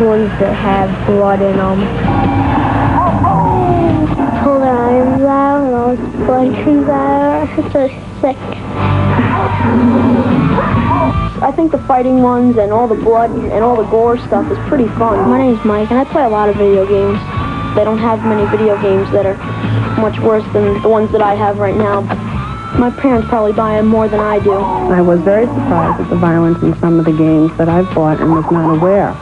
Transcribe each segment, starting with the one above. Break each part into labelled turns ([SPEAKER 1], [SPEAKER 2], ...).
[SPEAKER 1] ones that have blood in them. Pull their arms out and all this blood comes out. It's so sick.
[SPEAKER 2] I think the fighting ones and all the blood and all the gore stuff is pretty fun.
[SPEAKER 1] My name's Mike, and I play a lot of video games. They don't have many video games that are much worse than the ones that I have right now. My parents probably buy them more than I do.
[SPEAKER 3] I was very surprised at the violence in some of the games that I've bought and was not aware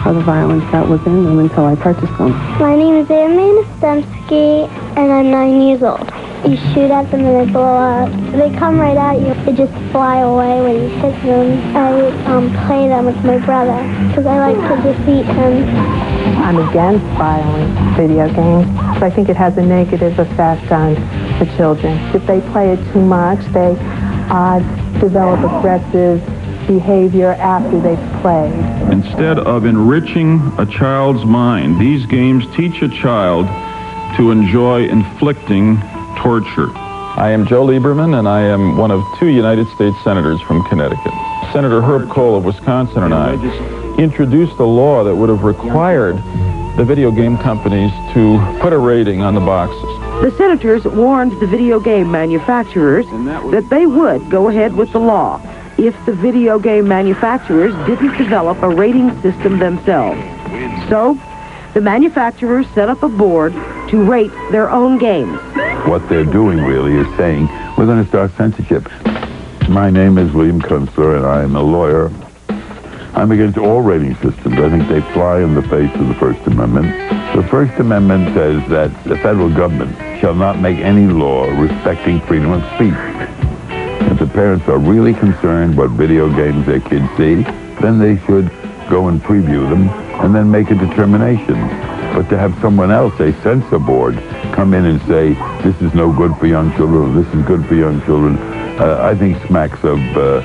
[SPEAKER 3] of the violence that was in them until I purchased them.
[SPEAKER 1] My name is Amanda Stemsky, and I'm 9 years old. You shoot at them and they blow up. They come right at you. They just fly away when you hit them. I play them with my brother because I like to defeat him.
[SPEAKER 4] I'm against violent video games. I think it has a negative effect on the children. If they play it too much, they develop aggressive behavior after they've played.
[SPEAKER 5] Instead of enriching a child's mind, these games teach a child to enjoy inflicting torture. I am Joe Lieberman, and I am one of 2 United States senators from Connecticut. Senator Herb Kohl of Wisconsin and I introduced a law that would have required the video game companies to put a rating on the boxes.
[SPEAKER 6] The senators warned the video game manufacturers that they would go ahead with the law if the video game manufacturers didn't develop a rating system themselves. So, the manufacturers set up a board to rate their own games.
[SPEAKER 7] What they're doing really is saying, we're going to start censorship. My name is William Kunstler, and I'm a lawyer. I'm against all rating systems. I think they fly in the face of the First Amendment. The First Amendment says that the federal government shall not make any law respecting freedom of speech. If the parents are really concerned what video games their kids see, then they should go and preview them and then make a determination. But to have someone else, a censor board, come in and say, this is no good for young children, or this is good for young children, I think smacks of a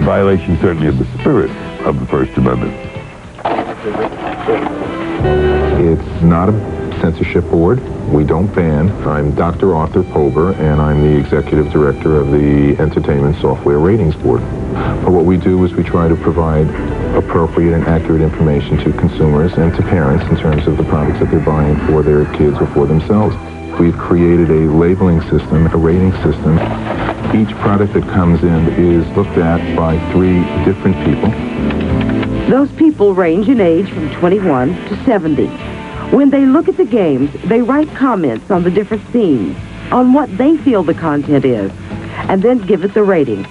[SPEAKER 7] violation certainly of the spirit of the First Amendment.
[SPEAKER 8] It's not a censorship board. We don't ban. I'm Dr. Arthur Pober, and I'm the executive director of the Entertainment Software Ratings Board. But what we do is we try to provide appropriate and accurate information to consumers and to parents in terms of the products that they're buying for their kids or for themselves. We've created a labeling system, a rating system. Each product that comes in is looked at by 3 different people.
[SPEAKER 6] Those people range in age from 21 to 70. When they look at the games, they write comments on the different scenes, on what they feel the content is, and then give it the rating.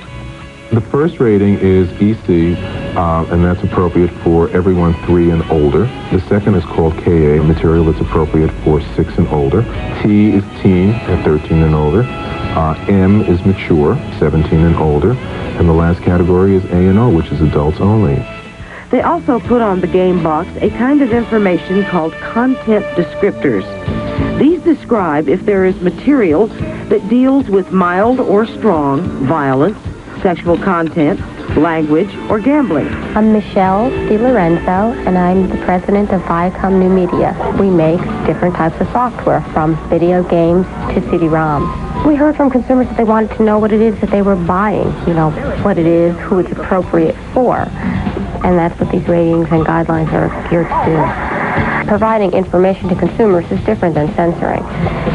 [SPEAKER 8] The first rating is EC, and that's appropriate for everyone 3 and older. The second is called KA, material that's appropriate for 6 and older. T is teen, at 13 and older. M is mature, 17 and older. And the last category is A and O, which is adults only.
[SPEAKER 6] They also put on the game box a kind of information called content descriptors. These describe if there is material that deals with mild or strong violence, sexual content, language, or gambling.
[SPEAKER 9] I'm Michelle DiLorenzo, and I'm the president of Viacom New Media. We make different types of software, from video games to CD-ROMs. We heard from consumers that they wanted to know what it is that they were buying, what it is, who it's appropriate for. And that's what these ratings and guidelines are geared to do. Providing information to consumers is different than censoring.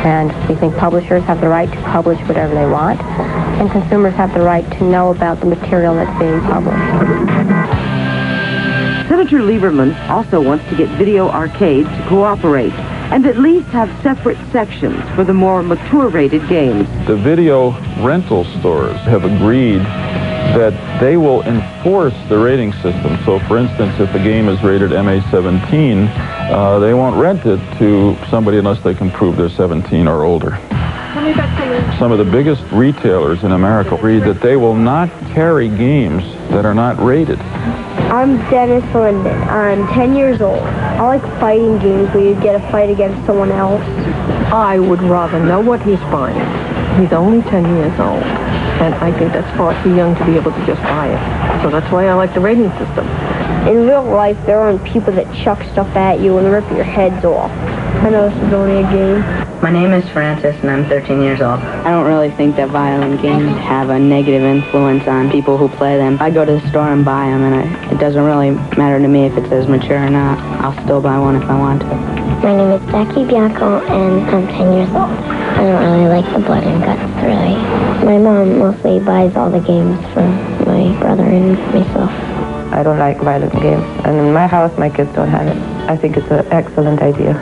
[SPEAKER 9] And we think publishers have the right to publish whatever they want, and consumers have the right to know about the material that's being published.
[SPEAKER 6] Senator Lieberman also wants to get video arcades to cooperate and at least have separate sections for the more mature-rated games.
[SPEAKER 5] The video rental stores have agreed that they will enforce the rating system. So, for instance, if a game is rated MA-17, they won't rent it to somebody unless they can prove they're 17 or older. Some of the biggest retailers in America agree that they will not carry games that are not rated.
[SPEAKER 1] I'm Dennis Linden. I'm 10 years old. I like fighting games where you get a fight against someone else.
[SPEAKER 2] I would rather know what he's buying. He's only 10 years old, and I think that's far too young to be able to just buy it. So that's why I like the rating system.
[SPEAKER 1] In real life, there aren't people that chuck stuff at you and rip your heads off. I know this is only a game.
[SPEAKER 10] My name is Francis, and I'm 13 years old.
[SPEAKER 11] I don't really think that violent games have a negative influence on people who play them. I go to the store and buy them, and it doesn't really matter to me if it says mature or not. I'll still buy one if I want to.
[SPEAKER 1] My name is Jackie Bianco, and I'm 10 years old. I don't really like the blood and guts, really. My mom mostly buys all the games for my brother and myself.
[SPEAKER 2] I don't like violent games. And in my house, my kids don't have it. I think it's an excellent idea.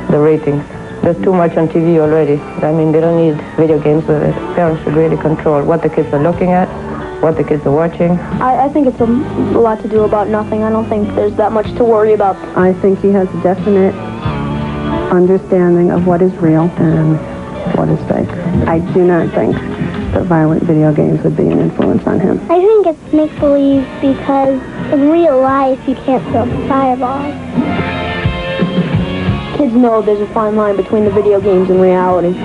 [SPEAKER 2] The ratings. There's too much on TV already. I mean, they don't need video games with it. Parents should really control what the kids are looking at, what the kids are watching.
[SPEAKER 12] I think it's a lot to do about nothing. I don't think there's that much to worry about.
[SPEAKER 3] I think he has a definite understanding of what is real and what is fake. I do not think that violent video games would be an influence on him.
[SPEAKER 1] I think it's make-believe because in real life you can't throw fireballs.
[SPEAKER 12] Kids know there's a fine line between the video games and reality.